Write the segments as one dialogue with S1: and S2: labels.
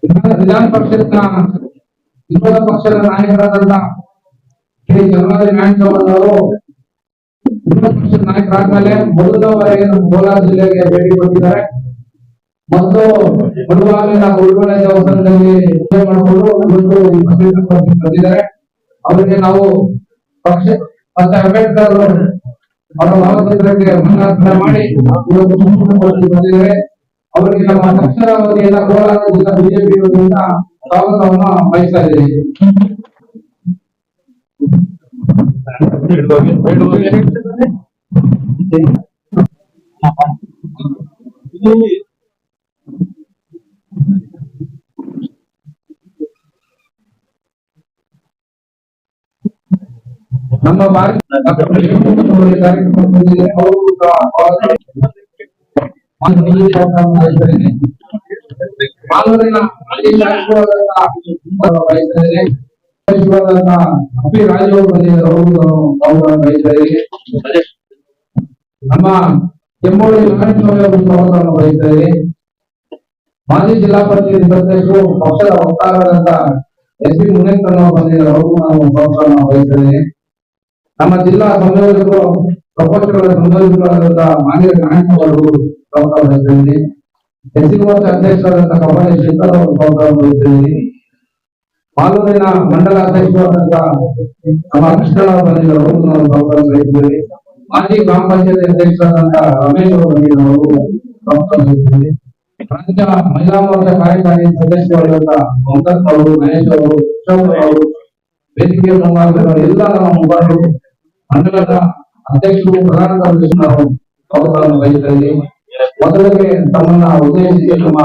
S1: ವಿಧಾನ ಪರಿಷತ್ನ ವಿರೋಧ ಪಕ್ಷದ ನಾಯಕರಾದಂತ ಶ್ರೀ ಜವಾಹರ್ ಮ್ಯಾನ್ಸವರು ವಿರೋಧ ಪಕ್ಷದ ನಾಯಕರಾದ್ಮೇಲೆ ಮೊದಲವರೆಗೆ ನಮ್ಮ ಕೋಲಾರ ಜಿಲ್ಲೆಗೆ ಭೇಟಿ ಕೊಟ್ಟಿದ್ದಾರೆ ಮತ್ತು ಬರುವಾಗಲಿನ ಉಳ್ಕೊಳೆ ದೇವಸ್ಥಾನದಲ್ಲಿ ಪೂಜೆ ಮಾಡಿಕೊಂಡು ಬಂದಿದ್ದಾರೆ. ಅವರಿಗೆ ನಾವು ಪಕ್ಷ ಮತ್ತೆ ಅಂಬೇಡ್ಕರ್ ಅವರ ಭಾವಚಿತ್ರಕ್ಕೆ ಮಾಲಾರ್ಪಣೆ ಮಾಡಿ ಬಂದಿದ್ದಾರೆ. ಅವರಿಗೆ ನಮ್ಮ ಪಕ್ಷದ ವತಿಯಿಂದ ಕೋಲಾರ ಜಿಲ್ಲಾ ಬಿಜೆಪಿ ವತಿಯಿಂದ ಸ್ವಾಗತವನ್ನು ಬಯಸ್ತಾ ಇದ್ದೀವಿ. ನಮ್ಮ ನಮ್ಮ ಕೆಮ್ಮೋಳಿ ನಾರಾಯಣಸ್ವಾಮಿ ಬಯಸಿದ್ದಾರೆ. ಮಾಜಿ ಜಿಲ್ಲಾ ಪಂಚಾಯತ್ ಸದಸ್ಯರು ಪಕ್ಷದ ವಕ್ತಾರರಾದಂತ ಎಸ್ ಪಿ ಮುನೇಂದ್ರ ಬಂದಿದ್ದಾರೆ. ಅವರು ನಾವು ಸ್ವಾಗತವನ್ನು ಬಯಸಿದ್ದೇವೆ. ನಮ್ಮ ಜಿಲ್ಲಾ ಸಂಯೋಜಕರು ಪ್ರಪಂಚಗಳ ಸಂಯೋಜಕರಾದಂತಹ ಮಾನ್ಯ ನಾಯಕರು ಸ್ವಾಗತ ಬಯಸಿದ್ದೇನೆ. ಎಸ್ಸಿ ಮೋರ್ಚಾ ಅಧ್ಯಕ್ಷರಾದಂತಹ ಕಪಾಲಿ ಶಂಕರ್ ಅವರು ಸ್ವಾಗತ ಬಯಸಿದ್ದೇನೆ. ಮಾಲೂರಿನ ಮಂಡಲ ಅಧ್ಯಕ್ಷರಾದಂತಹ ನಮ್ಮ ಕೃಷ್ಣರಾವ್ ಬಂದಿದ್ದಾರೆ. ಅವರು ನಾವು ಸ್ವಾಗತ ಬಯಸಿದ್ದೇವೆ. ಮಾಜಿ ಗ್ರಾಮ ಪಂಚಾಯತ್ ಅಧ್ಯಕ್ಷರಾದಂತಹ ರಮೇಶ್ ಅವರು ಬಂದಿದ್ದಾರೆ. ಸ್ವಾಗತ ಬಯಸಿದ್ದೇವೆ. ರಾಜ್ಯ ಮಹಿಳಾ ಮೋರ್ಚಾ ಕಾರ್ಯಕಾರಿ ಸದಸ್ಯರಾದಂತಹ ಮಮತಾಜ್ ಅವರು, ಮಹೇಶ್ ಅವರು, ಅವರು ವೇದಿಕೆಯ ಮುಂಭಾಗದ ಎಲ್ಲ ನಮ್ಮ ಮುಖಂಡರು, ಮಂಡಲದ ಅಧ್ಯಕ್ಷರು, ಪ್ರಧಾನ ಕಾರ್ಯದರ್ಶಿ ನಾವು ಸ್ವಾಗತವನ್ನು ಬಯಸಿದ್ದೇವೆ. ಮೊದಲಿಗೆ ತಮ್ಮನ್ನ ಉದ್ದೇಶಿಸಿ ನಮ್ಮ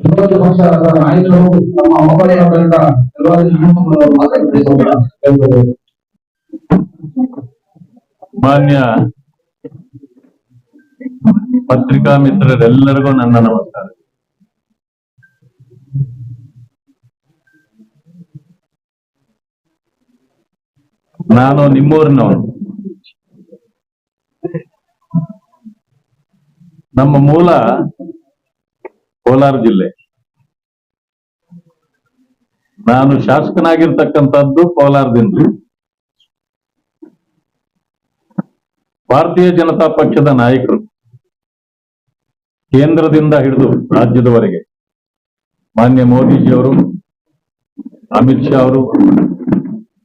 S1: ವಿರೋಧ ಪಕ್ಷದ ನಾಯಕರು ನಮ್ಮ ಮೊಬೈಲ್
S2: ಮಾನ್ಯ ಪತ್ರಿಕಾ ಮಿತ್ರರೆಲ್ಲರಿಗೂ ನನ್ನ ನಮಸ್ಕಾರ. ನಾನು ನಿಮ್ಮೂರಿನವನು. ನಮ್ಮ ಮೂಲ ಕೋಲಾರ ಜಿಲ್ಲೆ. ನಾನು ಶಾಸಕನಾಗಿರ್ತಕ್ಕಂಥದ್ದು ಕೋಲಾರದಿಂದ. ಭಾರತೀಯ ಜನತಾ ಪಕ್ಷದ ನಾಯಕರು ಕೇಂದ್ರದಿಂದ ಹಿಡಿದು ರಾಜ್ಯದವರೆಗೆ ಮಾನ್ಯ ಮೋದಿಜಿಯವರು, ಅಮಿತ್ ಶಾ ಅವರು,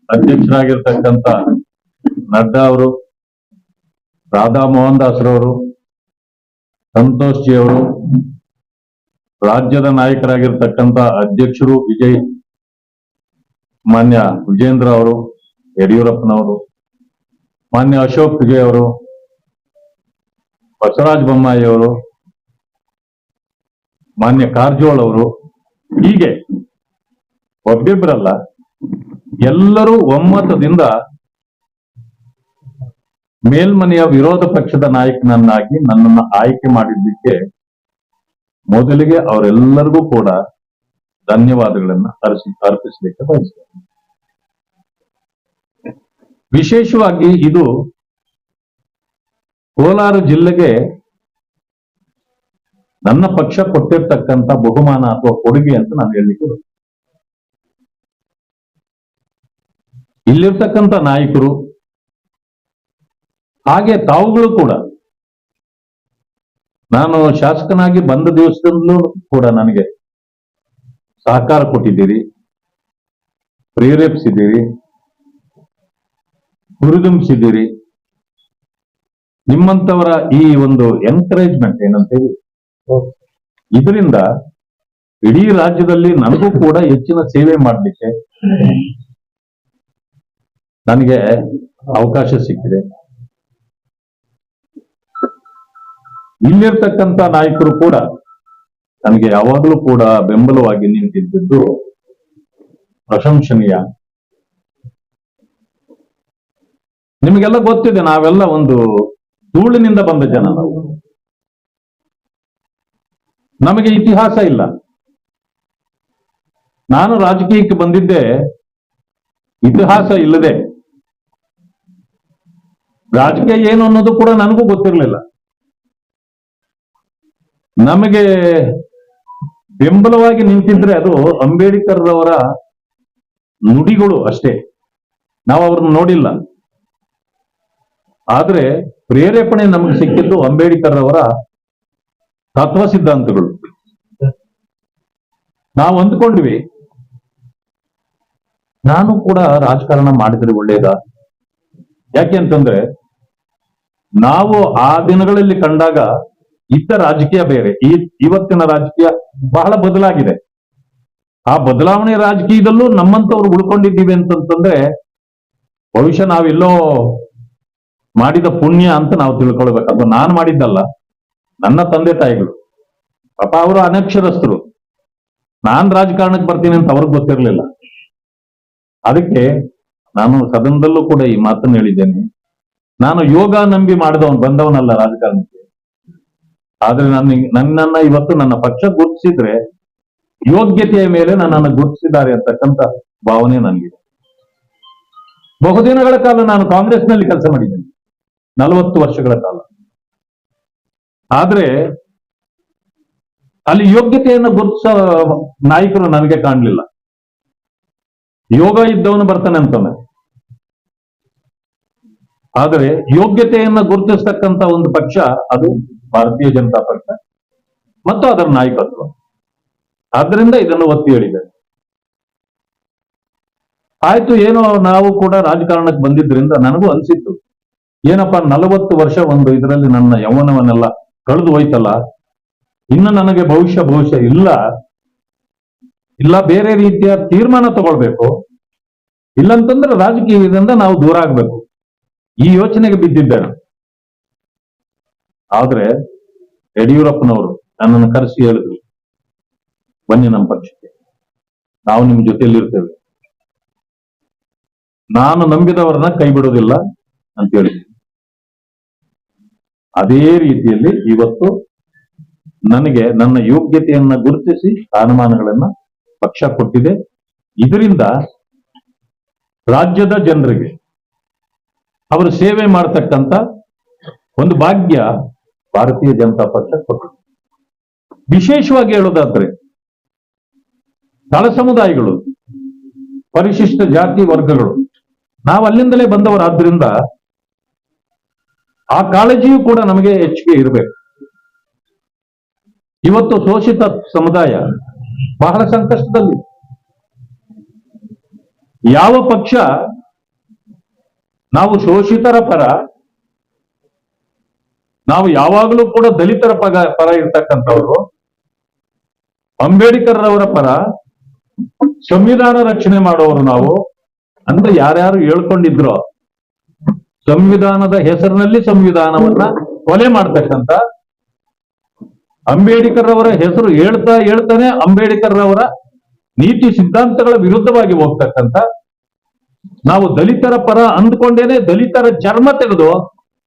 S2: ಅಧ್ಯಕ್ಷರಾಗಿರ್ತಕ್ಕಂಥ ನಡ್ಡಾ ಅವರು, ರಾಧಾ ಮೋಹನ್ ದಾಸ್ರವರು, ಸಂತೋಷ್ ಜಿ ಅವರು, ರಾಜ್ಯದ ನಾಯಕರಾಗಿರ್ತಕ್ಕಂಥ ಅಧ್ಯಕ್ಷರು ಮಾನ್ಯ ವಿಜೇಂದ್ರ ಅವರು, ಯಡಿಯೂರಪ್ಪನವರು, ಮಾನ್ಯ ಅಶೋಕ್ ವಿಜಯ್ ಅವರು, ಬಸವರಾಜ ಬೊಮ್ಮಾಯಿ ಅವರು, ಮಾನ್ಯ ಕಾರಜೋಳ ಅವರು, ಹೀಗೆ ಒಬ್ಬಿಬ್ಬರಲ್ಲ ಎಲ್ಲರೂ ಒಮ್ಮತದಿಂದ ಮೇಲ್ಮನೆಯ ವಿರೋಧ ಪಕ್ಷದ ನಾಯಕನನ್ನಾಗಿ ನನ್ನನ್ನು ಆಯ್ಕೆ ಮಾಡಿದ್ದಕ್ಕೆ ಮೊದಲಿಗೆ ಅವರೆಲ್ಲರಿಗೂ ಕೂಡ ಧನ್ಯವಾದಗಳನ್ನ ಅರ್ಪಿಸಲಿಕ್ಕೆ ಬಯಸ್ತೇನೆ. ವಿಶೇಷವಾಗಿ ಇದು ಕೋಲಾರ ಜಿಲ್ಲೆಗೆ ನನ್ನ ಪಕ್ಷ ಕೊಟ್ಟಿರ್ತಕ್ಕಂಥ ಬಹುಮಾನ ಅಥವಾ ಕೊಡುಗೆ ಅಂತ ನಾನು ಹೇಳಲಿಕ್ಕೆ ಬರ್ತೇನೆ. ಇಲ್ಲಿರ್ತಕ್ಕಂಥ ನಾಯಕರು ಹಾಗೆ ತಾವುಗಳು ಕೂಡ ನಾನು ಶಾಸಕನಾಗಿ ಬಂದ ದಿವಸದಲ್ಲೂ ಕೂಡ ನನಗೆ ಸಹಕಾರ ಕೊಟ್ಟಿದ್ದೀರಿ, ಪ್ರೇರೇಪಿಸಿದ್ದೀರಿ, ಹುರಿದುಂಬಿಸಿದ್ದೀರಿ. ನಿಮ್ಮಂತವರ ಈ ಒಂದು ಎನ್ಕರೇಜ್ಮೆಂಟ್ ಏನಂತೇಳಿ ಇದರಿಂದ ಇಡೀ ರಾಜ್ಯದಲ್ಲಿ ನನಗೂ ಕೂಡ ಹೆಚ್ಚಿನ ಸೇವೆ ಮಾಡಲಿಕ್ಕೆ ನನಗೆ ಅವಕಾಶ ಸಿಕ್ಕಿದೆ. ಇಲ್ಲಿರ್ತಕ್ಕಂಥ ನಾಯಕರು ಕೂಡ ನನಗೆ ಯಾವಾಗಲೂ ಕೂಡ ಬೆಂಬಲವಾಗಿ ನಿಂತಿದ್ದು ಪ್ರಶಂಸನೀಯ. ನಿಮಗೆಲ್ಲ ಗೊತ್ತಿದೆ, ನಾವೆಲ್ಲ ಒಂದು ಧೂಳಿನಿಂದ ಬಂದ ಜನ. ನಾವು ನಮಗೆ ಇತಿಹಾಸ ಇಲ್ಲ. ನಾನು ರಾಜಕೀಯಕ್ಕೆ ಬಂದಿದ್ದೆ ಇತಿಹಾಸ ಇಲ್ಲದೆ. ರಾಜಕೀಯ ಏನು ಅನ್ನೋದು ಕೂಡ ನನಗೂ ಗೊತ್ತಿರಲಿಲ್ಲ. ನಮಗೆ ಬೆಂಬಲವಾಗಿ ನಿಂತಿದ್ರೆ ಅದು ಅಂಬೇಡ್ಕರ್ ಅವರ ನುಡಿಗಳು ಅಷ್ಟೇ, ನಾವು ಅವ್ರನ್ನ ನೋಡಿಲ್ಲ. ಆದ್ರೆ ಪ್ರೇರೇಪಣೆ ನಮಗೆ ಸಿಕ್ಕಿದ್ದು ಅಂಬೇಡ್ಕರ್ ಅವರ ತತ್ವ ಸಿದ್ಧಾಂತಗಳು. ನಾವು ಅಂದ್ಕೊಂಡ್ವಿ ನಾನು ಕೂಡ ರಾಜಕಾರಣ ಮಾಡಿದ್ರೆ ಒಳ್ಳೇದ, ಯಾಕೆ ಅಂತಂದ್ರೆ ನಾವು ಆ ದಿನಗಳಲ್ಲಿ ಕಂಡಾಗ ಇದ್ದ ರಾಜಕೀಯ ಬೇರೆ, ಇವತ್ತಿನ ರಾಜಕೀಯ ಬಹಳ ಬದಲಾಗಿದೆ. ಆ ಬದಲಾವಣೆ ರಾಜಕೀಯದಲ್ಲೂ ನಮ್ಮಂತವ್ರು ಉಳ್ಕೊಂಡಿದ್ದೀವಿ ಅಂತಂತಂದ್ರೆ ಬಹುಶಃ ನಾವೆಲ್ಲೋ ಮಾಡಿದ ಪುಣ್ಯ ಅಂತ ನಾವು ತಿಳ್ಕೊಳ್ಬೇಕು. ಅದು ನಾನು ಮಾಡಿದ್ದಲ್ಲ, ನನ್ನ ತಂದೆ ತಾಯಿಗಳು. ಪಾಪ ಅವರು ಅನಕ್ಷರಸ್ಥರು, ನಾನ್ ರಾಜಕಾರಣಕ್ಕೆ ಬರ್ತೀನಿ ಅಂತ ಅವ್ರಿಗೆ ಗೊತ್ತಿರಲಿಲ್ಲ. ಅದಕ್ಕೆ ನಾನು ಸದನದಲ್ಲೂ ಕೂಡ ಈ ಮಾತನ್ನು ಹೇಳಿದ್ದೇನೆ, ನಾನು ಯೋಗ ನಂಬಿ ಬಂದವನಲ್ಲ ರಾಜಕಾರಣಕ್ಕೆ. ಆದ್ರೆ ನನ್ನನ್ನ ಇವತ್ತು ನನ್ನ ಪಕ್ಷ ಗುರುತಿಸಿದ್ರೆ ಯೋಗ್ಯತೆಯ ಮೇಲೆ ನನ್ನನ್ನು ಗುರುತಿಸಿದ್ದಾರೆ ಅಂತಕ್ಕಂಥ ಭಾವನೆ ನನಗಿದೆ. ಬಹುದಿನಗಳ ಕಾಲ ನಾನು ಕಾಂಗ್ರೆಸ್ನಲ್ಲಿ ಕೆಲಸ ಮಾಡಿದ್ದೇನೆ, 40 ವರ್ಷಗಳ ಕಾಲ. ಆದ್ರೆ ಅಲ್ಲಿ ಯೋಗ್ಯತೆಯನ್ನು ಗುರುತಿಸೋ ನಾಯಕರು ನನಗೆ ಕಾಣಲಿಲ್ಲ. ಯೋಗ ಇದ್ದವನು ಬರ್ತಾನೆ ಅಂತಾನೆ, ಆದರೆ ಯೋಗ್ಯತೆಯನ್ನ ಗುರುತಿಸ್ತಕ್ಕಂಥ ಒಂದು ಪಕ್ಷ ಅದು ಭಾರತೀಯ ಜನತಾ ಪಕ್ಷ ಮತ್ತು ಅದರ ನಾಯಕತ್ವ. ಆದ್ರಿಂದ ಇದನ್ನು ಒತ್ತಿ ಹೇಳಿದ್ದಾರೆ. ಆಯ್ತು, ಏನೋ ನಾವು ಕೂಡ ರಾಜಕಾರಣಕ್ಕೆ ಬಂದಿದ್ರಿಂದ ನನಗೂ ಅನ್ಸಿತ್ತು, ಏನಪ್ಪಾ 40 ವರ್ಷ ಒಂದು ಇದರಲ್ಲಿ ನನ್ನ ಯೌವನವನ್ನೆಲ್ಲ ಕಳೆದು ಹೋಯ್ತಲ್ಲ, ಇನ್ನು ನನಗೆ ಭವಿಷ್ಯ ಇಲ್ಲ ಬೇರೆ ರೀತಿಯ ತೀರ್ಮಾನ ತಗೊಳ್ಬೇಕು, ಇಲ್ಲಂತಂದ್ರೆ ರಾಜಕೀಯದಿಂದ ನಾವು ದೂರ ಆಗ್ಬೇಕು, ಈ ಯೋಚನೆಗೆ ಬಿದ್ದಿದ್ದೇನೆ. ಆದ್ರೆ ಯಡಿಯೂರಪ್ಪನವರು ನನ್ನನ್ನು ಕರೆಸಿ ಹೇಳಿದ್ರು, ಬನ್ನಿ ನಮ್ಮ ಪಕ್ಷಕ್ಕೆ, ನಾವು ನಿಮ್ ಜೊತೆಯಲ್ಲಿರ್ತೇವೆ, ನಾನು ನಂಬಿದವರನ್ನ ಕೈ ಬಿಡೋದಿಲ್ಲ ಅಂತ ಹೇಳಿದ್ರು. ಅದೇ ರೀತಿಯಲ್ಲಿ ಇವತ್ತು ನನಗೆ ನನ್ನ ಯೋಗ್ಯತೆಯನ್ನ ಗುರುತಿಸಿ ಸ್ಥಾನಮಾನಗಳನ್ನ ಪಕ್ಷ ಕೊಟ್ಟಿದೆ. ಇದರಿಂದ ರಾಜ್ಯದ ಜನರಿಗೆ ಅವರು ಸೇವೆ ಮಾಡತಕ್ಕಂತ ಒಂದು ಭಾಗ್ಯ ಭಾರತೀಯ ಜನತಾ ಪಕ್ಷ ಕೊಟ್ಟಿದೆ. ವಿಶೇಷವಾಗಿ ಹೇಳೋದಾದ್ರೆ ತಳ ಸಮುದಾಯಗಳು, ಪರಿಶಿಷ್ಟ ಜಾತಿ ವರ್ಗಗಳು, ನಾವು ಅಲ್ಲಿಂದಲೇ ಬಂದವರಾದ್ರಿಂದ ಆ ಕಾಳಜಿಯೂ ಕೂಡ ನಮಗೆ ಹೆಚ್ಚಿಗೆ ಇರಬೇಕು. ಇವತ್ತು ಶೋಷಿತ ಸಮುದಾಯ ಬಹಳ ಸಂಕಷ್ಟದಲ್ಲಿ. ಯಾವ ಪಕ್ಷ ನಾವು ಶೋಷಿತರ ಪರ, ನಾವು ಯಾವಾಗಲೂ ಕೂಡ ದಲಿತರ ಪರ ಇರ್ತಕ್ಕಂಥವ್ರು, ಅಂಬೇಡ್ಕರ್ ಅವರ ಪರ, ಸಂವಿಧಾನ ರಕ್ಷಣೆ ಮಾಡೋರು ನಾವು ಅಂತ ಯಾರ್ಯಾರು ಹೇಳ್ಕೊಂಡಿದ್ರೋ, ಸಂವಿಧಾನದ ಹೆಸರಿನಲ್ಲಿ ಸಂವಿಧಾನವನ್ನ ಕೊಲೆ ಮಾಡ್ತಕ್ಕಂಥ, ಅಂಬೇಡ್ಕರ್ ಅವರ ಹೆಸರು ಹೇಳ್ತಾನೆ ಅಂಬೇಡ್ಕರ್ ಅವರ ನೀತಿ ಸಿದ್ಧಾಂತಗಳ ವಿರುದ್ಧವಾಗಿ ಹೋಗ್ತಕ್ಕಂಥ, ನಾವು ದಲಿತರ ಪರ ಅಂದ್ಕೊಂಡೇನೆ ದಲಿತರ ಚರ್ಮ ತೆಗೆದು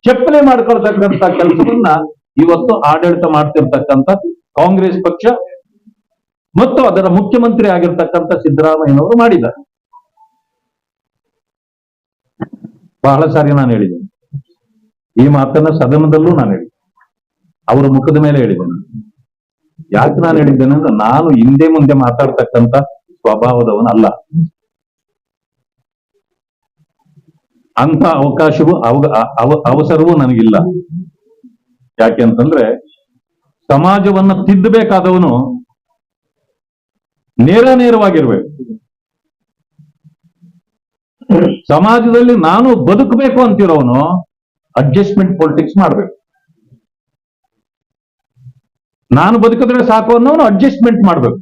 S2: ಚಪ್ಪಲೆ ಮಾಡ್ಕೊಳ್ತಕ್ಕಂಥ ಕೆಲಸವನ್ನ ಇವತ್ತು ಆಡಳಿತ ಮಾಡ್ತಿರ್ತಕ್ಕಂಥ ಕಾಂಗ್ರೆಸ್ ಪಕ್ಷ ಮತ್ತು ಅದರ ಮುಖ್ಯಮಂತ್ರಿ ಆಗಿರ್ತಕ್ಕಂಥ ಸಿದ್ದರಾಮಯ್ಯನವರು ಮಾಡಿದ್ದಾರೆ. ಬಹಳ ಸಾರಿ ನಾನು ಹೇಳಿದ್ದೇನೆ ಈ ಮಾತನ್ನ, ಸದನದಲ್ಲೂ ನಾನು ಹೇಳಿದ್ದೆ, ಅವರ ಮುಖದ ಮೇಲೆ ಹೇಳಿದ್ದೇನೆ. ಯಾಕೆ ನಾನು ಹೇಳಿದ್ದೇನೆ ಅಂದ್ರೆ ನಾನು ಹಿಂದೆ ಮುಂದೆ ಮಾತಾಡ್ತಕ್ಕಂಥ ಸ್ವಭಾವದವನಲ್ಲ. ಅಂತ ಅವಕಾಶವೂ ಅವಸರವೂ ನನಗಿಲ್ಲ. ಯಾಕೆ ಅಂತಂದ್ರೆ ಸಮಾಜವನ್ನ ತಿದ್ದಬೇಕಾದವನು ನೇರವಾಗಿರ್ಬೇಕು. ಸಮಾಜದಲ್ಲಿ ನಾನು ಬದುಕಬೇಕು ಅಂತಿರೋನು ಅಡ್ಜಸ್ಟ್ಮೆಂಟ್ ಪೊಲಿಟಿಕ್ಸ್ ಮಾಡ್ಬೇಕು. ನಾನು ಬದುಕಿದ್ರೆ ಸಾಕು ಅನ್ನೋನು ಅಡ್ಜಸ್ಟ್ಮೆಂಟ್ ಮಾಡ್ಬೇಕು.